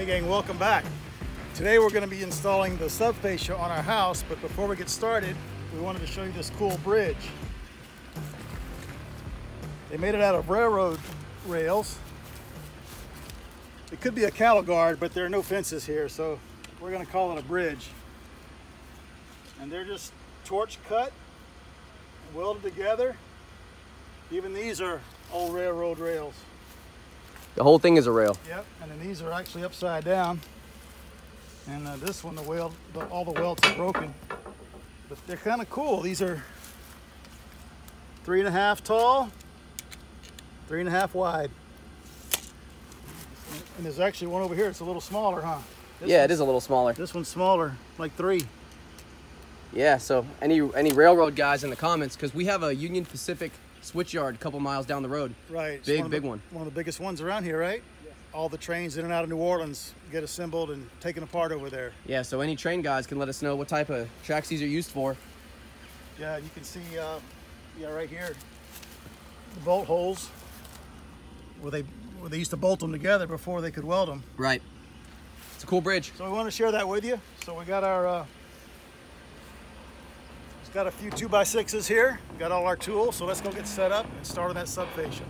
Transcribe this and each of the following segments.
Hey gang, welcome back. Today we're going to be installing the subfascia on our house, but before we get started, we wanted to show you this cool bridge. They made it out of railroad rails. It could be a cattle guard, but there are no fences here, so we're going to call it a bridge. And they're just torch cut, welded together. Even these are old railroad rails. The whole thing is a rail. Yep, and then these are actually upside down. And this one, all the welds are broken. But they're kind of cool. These are 3.5 tall, 3.5 wide. And there's actually one over here. It's a little smaller, huh? Yeah, it is a little smaller. This one's smaller, like 3. Yeah, so any railroad guys in the comments, because we have a Union Pacific switch yard a couple miles down the road. Right. Big one. One of the biggest ones around here, right? Yeah. All the trains in and out of New Orleans get assembled and taken apart over there. Yeah, so any train guys can let us know what type of tracks these are used for. Yeah, you can see, right here, the bolt holes where they used to bolt them together before they could weld them. Right. It's a cool bridge. So we want to share that with you. So we got our got a few 2x6s here. We got all our tools, so let's go get set up and start on that subfascia.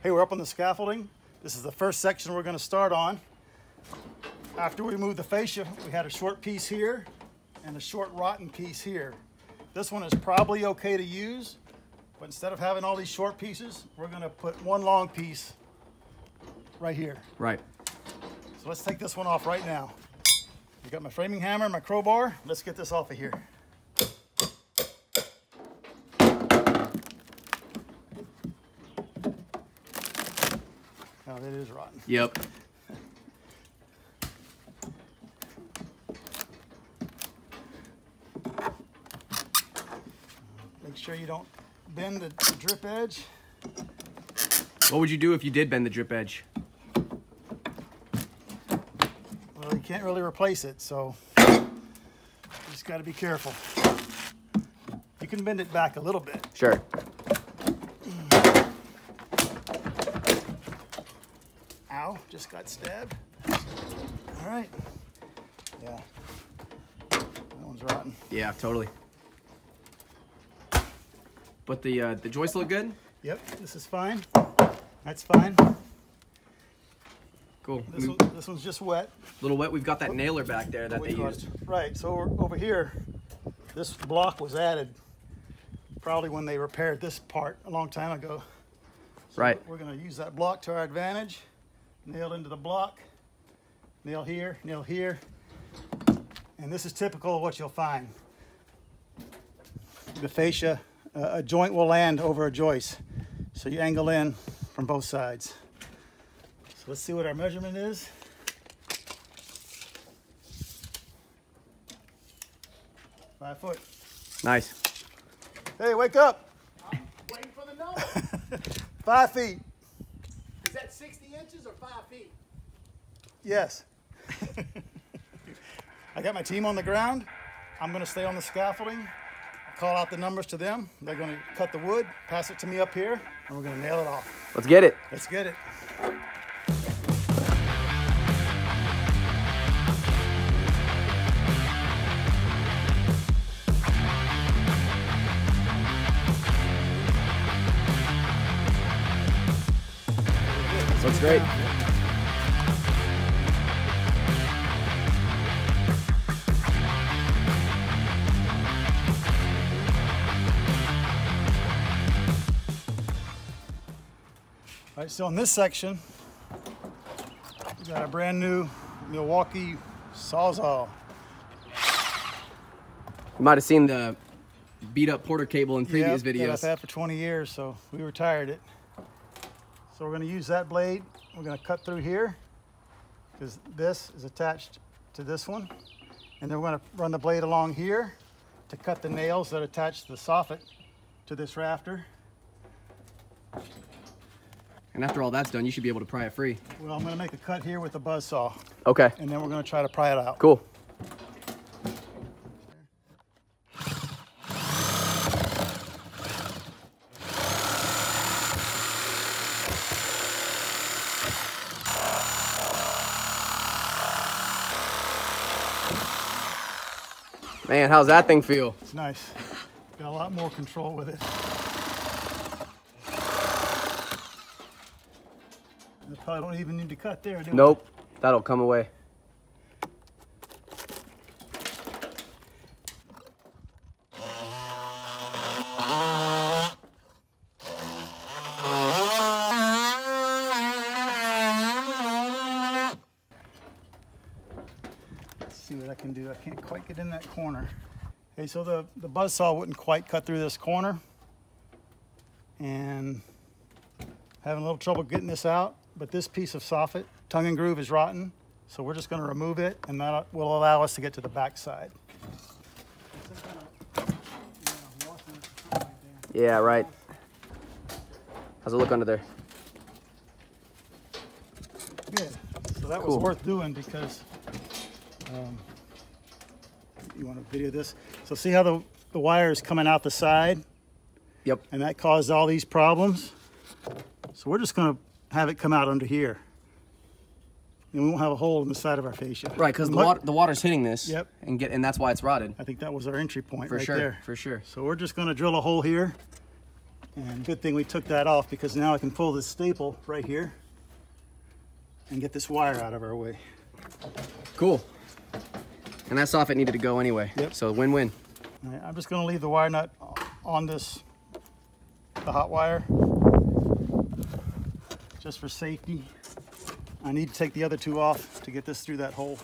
Hey, we're up on the scaffolding. This is the first section we're going to start on. After we moved the fascia, we had a short piece here and a short rotten piece here. This one is probably okay to use, but instead of having all these short pieces, we're going to put one long piece right here. Right. So let's take this one off right now. I got my framing hammer and my crowbar. Let's get this off of here. Oh, it is rotten. Yep. Make sure you don't bend the drip edge. What would you do if you did bend the drip edge? Well, you can't really replace it, so you just got to be careful. You can bend it back a little bit. Sure. Ow, just got stabbed. All right. Yeah. That one's rotten. Yeah, totally. But the joists look good? Yep, this is fine. That's fine. Cool. This one's just wet. A little wet. We've got that nailer back there that they used. Right, so over here, this block was added probably when they repaired this part a long time ago. So right. We're going to use that block to our advantage. Nail into the block, nail here, and this is typical of what you'll find. The fascia, a joint will land over a joist, so you angle in from both sides. So let's see what our measurement is. Five foot. Nice. Hey, wake up! I'm waiting for the number. 5 feet. Is that 60 inches or 5 feet? Yes. I got my team on the ground. I'm going to stay on the scaffolding. Call out the numbers to them. They're going to cut the wood, pass it to me up here, and we're going to nail it off. Let's get it. Let's get it. Looks great. All right, so in this section, we got a brand new Milwaukee Sawzall. You might have seen the beat up Porter cable in previous videos. Yeah, I've had for 20 years, so we retired it. So we're going to use that blade. We're going to cut through here because this is attached to this one. And then we're going to run the blade along here to cut the nails that attach to the soffit to this rafter. And after all that's done, you should be able to pry it free. Well, I'm gonna make a cut here with the buzz saw, Okay. and then we're gonna try to pry it out. Cool. Man, how's that thing feel? It's nice. Got a lot more control with it. I probably don't even need to cut there, do we? Nope, that'll come away. Let's see what I can do. I can't quite get in that corner. Okay, so the buzz saw wouldn't quite cut through this corner, and having a little trouble getting this out, but this piece of soffit, tongue and groove, is rotten, so we're just going to remove it, and that will allow us to get to the back side. Yeah, right. How's it look under there? Good. So that was Cool. worth doing because you want to video this? So see how the wire is coming out the side? Yep. And that caused all these problems. So we're just going to have it come out under here. And we won't have a hole in the side of our fascia. Right, because the water's hitting this. Yep. And that's why it's rotted. I think that was our entry point For right sure. there. For sure. So we're just going to drill a hole here. And good thing we took that off, because now I can pull this staple right here and get this wire out of our way. Cool. And that soffit needed to go anyway. Yep. So win-win. All right, I'm just going to leave the wire nut on the hot wire, just for safety. I need to take the other two off to get this through that hole.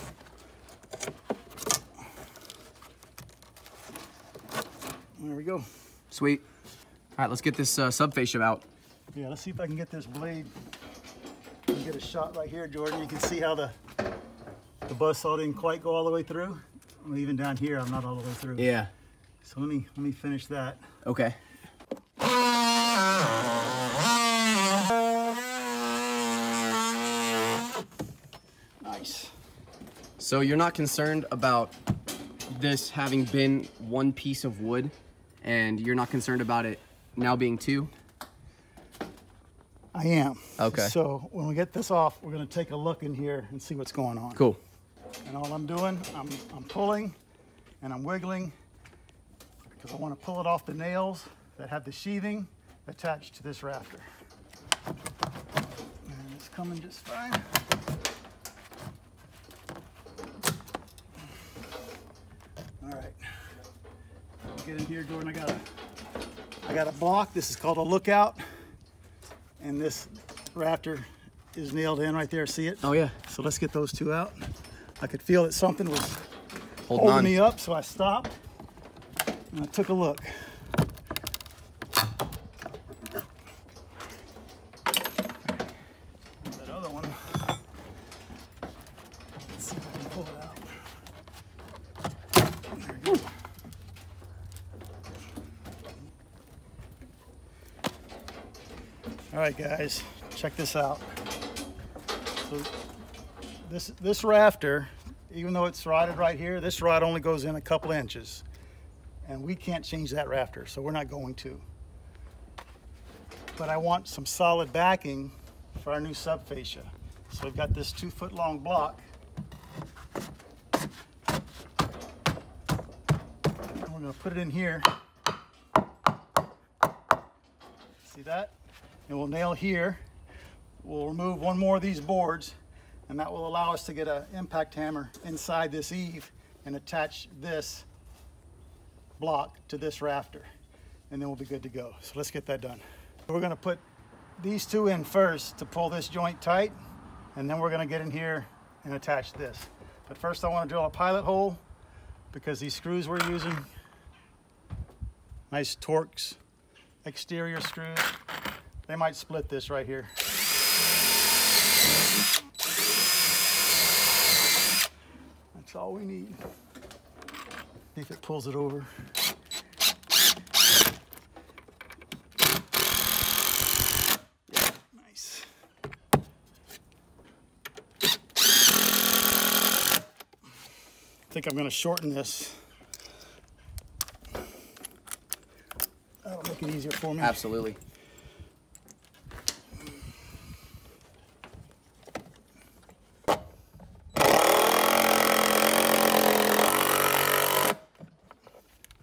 There we go. Sweet. All right, let's get this sub fascia out. Yeah, let's see if I can get this blade. Get a shot right here, Jordan. You can see how the buzzsaw didn't quite go all the way through. Well, even down here, I'm not all the way through. Yeah. So let me finish that. Okay. Nice. So you're not concerned about this having been one piece of wood, and you're not concerned about it now being two? I am. Okay. So when we get this off, we're going to take a look in here and see what's going on. Cool. And all I'm doing, I'm pulling and I'm wiggling, because I want to pull it off the nails that have the sheathing attached to this rafter. And it's coming just fine. All right. Get in here, Jordan. I got a block. This is called a lookout. And this rafter is nailed in right there. See it? Oh, yeah. So let's get those two out. I could feel that something was Holding on. me up, so I stopped and I took a look. That other one. Let's see if I can pull it out. There we go. All right, guys, check this out. So this rafter, even though it's rotted right here, this rod only goes in a couple inches, and we can't change that rafter, so we're not going to. But I want some solid backing for our new sub fascia. So we've got this 2-foot long block. And we're going to put it in here. See that? And we'll nail here. We'll remove one more of these boards, and that will allow us to get an impact hammer inside this eave and attach this block to this rafter, and then we'll be good to go. So let's get that done. We're going to put these two in first to pull this joint tight, and then we're going to get in here and attach this. But first I want to drill a pilot hole, because these screws we're using, nice Torx exterior screws, they might split this right here. That's all we need. See if it pulls it over. Nice. I think I'm going to shorten this. That'll make it easier for me. Absolutely.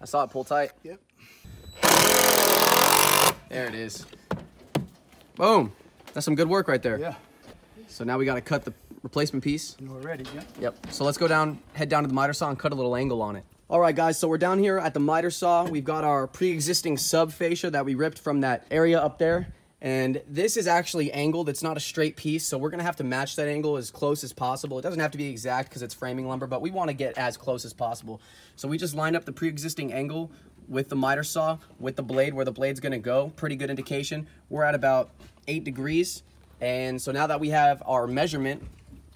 I saw it pull tight. Yep. There it is. Boom. That's some good work right there. Yeah. So now we got to cut the replacement piece. And we're ready. Yep. Yep. So let's go down, head down to the miter saw and cut a little angle on it. All right, guys. So we're down here at the miter saw. We've got our pre-existing sub fascia that we ripped from that area up there. And this is actually angled. It's not a straight piece. So we're going to have to match that angle as close as possible. It doesn't have to be exact because it's framing lumber, but we want to get as close as possible. So we just lined up the pre-existing angle with the miter saw, with the blade, where the blade's going to go. Pretty good indication. We're at about 8 degrees. And so now that we have our measurement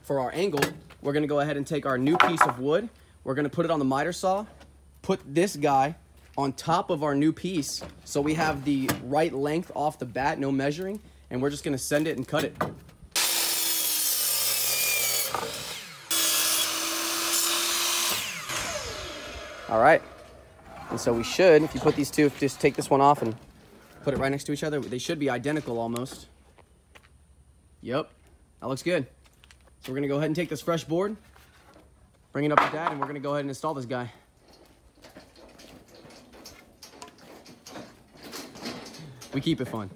for our angle, we're going to go ahead and take our new piece of wood. We're going to put it on the miter saw, put this guy on top of our new piece so we have the right length off the bat, no measuring, and we're just going to send it and cut it. All right. And so we should, if you put these two, just take this one off and put it right next to each other, they should be identical almost. Yep, that looks good. So we're gonna go ahead and take this fresh board, bring it up to Dad, and we're gonna go ahead and install this guy. We keep it fun.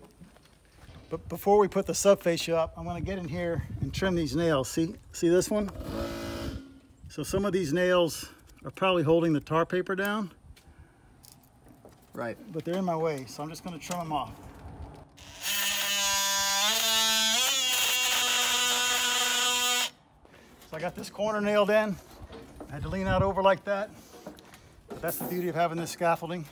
But before we put the sub fascia up, I'm going to get in here and trim these nails. See this one? So some of these nails are probably holding the tar paper down. Right. But they're in my way, so I'm just going to trim them off. So I got this corner nailed in. I had to lean out over like that. But that's the beauty of having this scaffolding.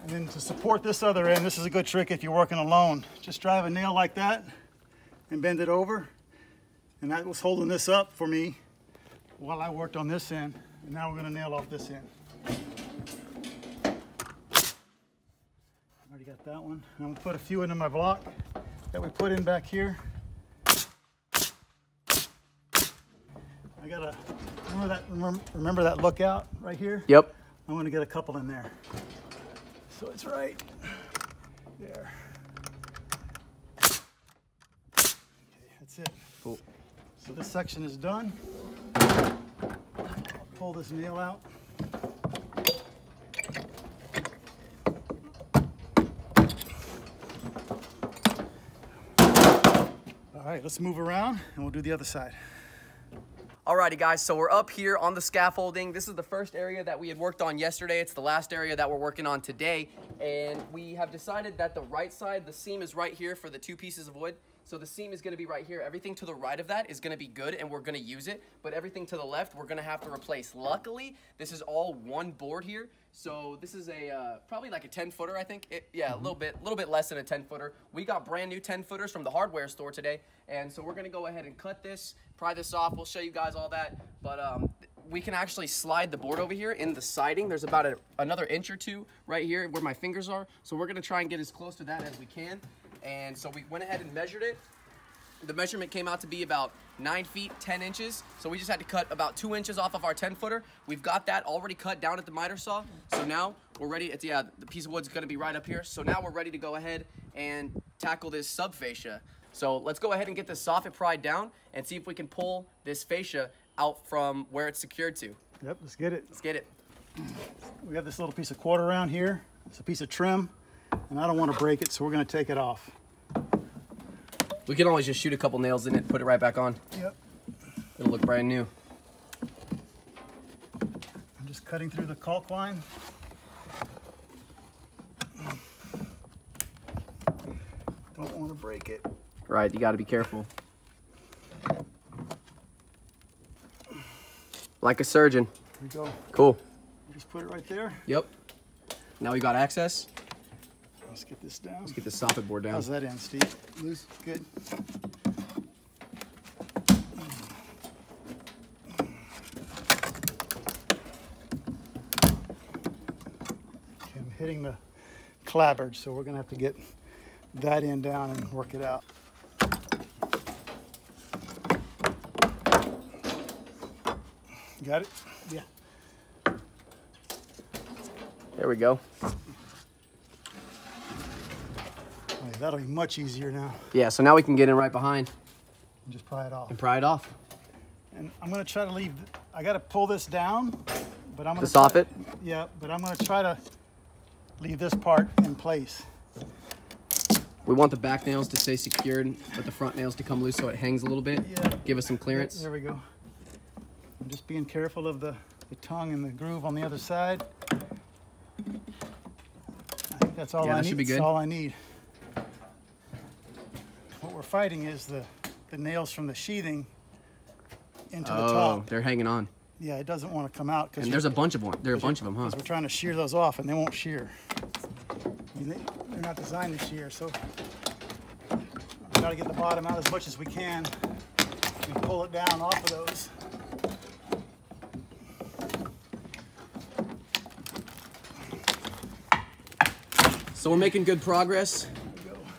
And then to support this other end, this is a good trick if you're working alone. Just drive a nail like that and bend it over. And that was holding this up for me while I worked on this end. And now we're going to nail off this end. Already got that one. I'm going to put a few into my block that we put in back here. I got to remember that lookout right here? Yep. I'm going to get a couple in there. So it's right there. Okay, that's it. Cool. So this section is done. I'll pull this nail out. All right, let's move around and we'll do the other side. Alrighty guys, so we're up here on the scaffolding. This is the first area that we had worked on yesterday. It's the last area that we're working on today. And we have decided that the right side, the seam is right here for the 2 pieces of wood. So the seam is gonna be right here. Everything to the right of that is gonna be good and we're gonna use it. But everything to the left, we're gonna have to replace. Luckily, this is all one board here. So this is a probably like a 10-footer, I think. A little bit less than a 10-footer. We got brand new 10-footers from the hardware store today. And so we're gonna go ahead and cut this, pry this off. We'll show you guys all that. But we can actually slide the board over here in the siding. There's about another inch or 2 right here where my fingers are. So we're gonna try and get as close to that as we can. And so we went ahead and measured it. The measurement came out to be about 9 feet, 10 inches. So we just had to cut about 2 inches off of our 10-footer. We've got that already cut down at the miter saw. So now we're ready. The piece of wood's gonna be right up here. So now we're ready to go ahead and tackle this sub fascia. So let's go ahead and get this soffit pried down and see if we can pull this fascia out from where it's secured to. Yep, let's get it. Let's get it. We got this little piece of quarter round here. It's a piece of trim, and I don't want to break it, so we're going to take it off. We can always just shoot a couple nails in it and put it right back on. Yep. It'll look brand new. I'm just cutting through the caulk line. Don't want to break it. Right, you got to be careful. Like a surgeon. Here we go. Cool. Just put it right there. Yep. Now we got access. Let's get this down. Let's get the soffit board down. How's that end, Steve? Loose? Good. Okay, I'm hitting the clapboard, so we're going to have to get that end down and work it out. Got it? Yeah. There we go. Okay, that'll be much easier now. Yeah, so now we can get in right behind And just pry it off. and pry it off. And I'm gonna try to leave, I gotta pull this down, but I'm gonna The soffit? Yeah, but I'm gonna try to leave this part in place. We want the back nails to stay secured, but the front nails to come loose so it hangs a little bit. Yeah. Give us some clearance. There we go. I'm just being careful of the tongue and the groove on the other side. I think that's all Yeah, I that need. should be good. That's all I need. What we're fighting is the nails from the sheathing into the Oh, top. they're hanging on. Yeah, it doesn't want to come out because And there's a bunch of them. There are a bunch of them, huh? we're trying to shear those off and they won't shear. I mean, they're not designed to shear, so we got to get the bottom out as much as we can and pull it down off of those. So we're making good progress.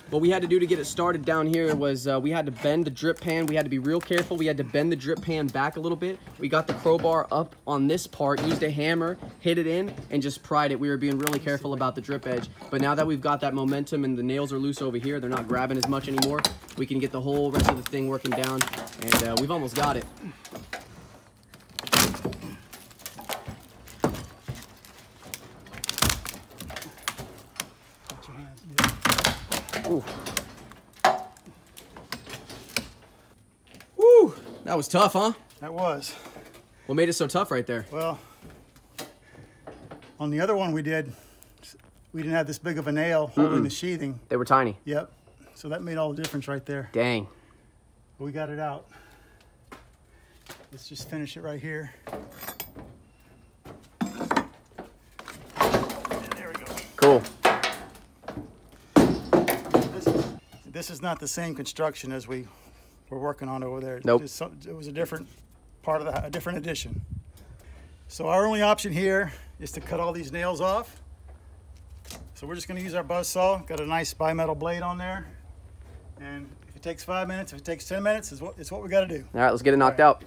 What we had to do to get it started down here was we had to bend the drip pan. We had to be real careful. We had to bend the drip pan back a little bit. We got the crowbar up on this part, used a hammer, hit it in, and just pried it. We were being really careful about the drip edge. But now that we've got that momentum and the nails are loose over here, they're not grabbing as much anymore, we can get the whole rest of the thing working down. And we've almost got it. Ooh. Woo! That was tough, huh? That was. What made it so tough right there? Well, on the other one we did, we didn't have this big of a nail holding the sheathing. They were tiny. Yep. So that made all the difference right there. Dang. We got it out. Let's just finish it right here. There we go. Cool. This is not the same construction as we were working on over there. Nope. It was a different part of a different edition. So our only option here is to cut all these nails off. So we're just going to use our buzz saw. Got a nice bimetal blade on there. And if it takes 5 minutes, if it takes 10 minutes, it's what we got to do. All right, let's get it knocked out.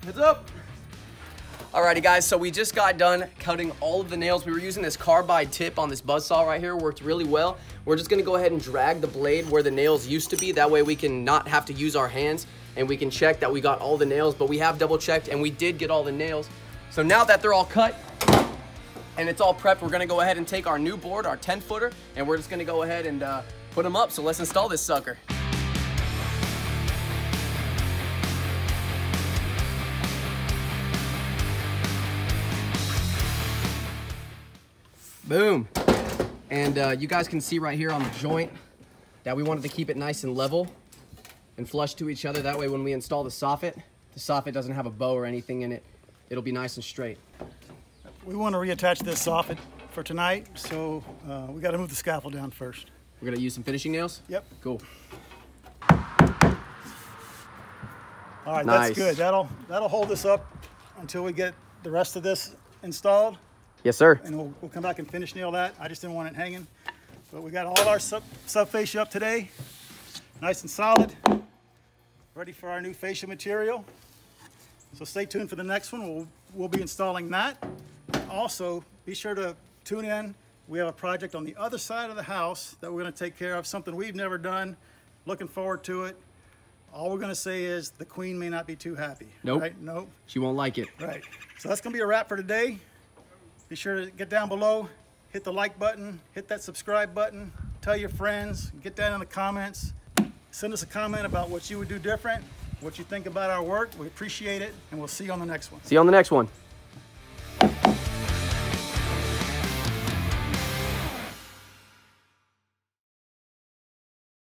Heads up. Alrighty guys, so we just got done cutting all of the nails. We were using this carbide tip on this buzzsaw right here, worked really well. We're just gonna go ahead and drag the blade where the nails used to be. That way we can not have to use our hands and we can check that we got all the nails, but we have double checked and we did get all the nails. So now that they're all cut and it's all prepped, we're gonna go ahead and take our new board, our 10-footer, and we're just gonna go ahead and put them up. So let's install this sucker. Boom. And you guys can see right here on the joint that we wanted to keep it nice and level and flush to each other. That way when we install the soffit doesn't have a bow or anything in it. It'll be nice and straight. We want to reattach this soffit for tonight, so we got to move the scaffold down first. We're gonna use some finishing nails? Yep. Cool. All right, Nice. that's good. That'll hold us up until we get the rest of this installed. Yes, sir. And we'll come back and finish nail that. I just didn't want it hanging. But we got all our sub fascia up today, nice and solid, ready for our new fascia material. So stay tuned for the next one. We'll be installing that. Also, be sure to tune in. We have a project on the other side of the house that we're going to take care of, something we've never done. Looking forward to it. All we're going to say is the queen may not be too happy. Nope. Right? Nope. She won't like it. Right. So that's going to be a wrap for today. Be sure to get down below, hit the like button, hit that subscribe button, tell your friends, get down in the comments, send us a comment about what you would do different, what you think about our work. We appreciate it, and we'll see you on the next one. See you on the next one.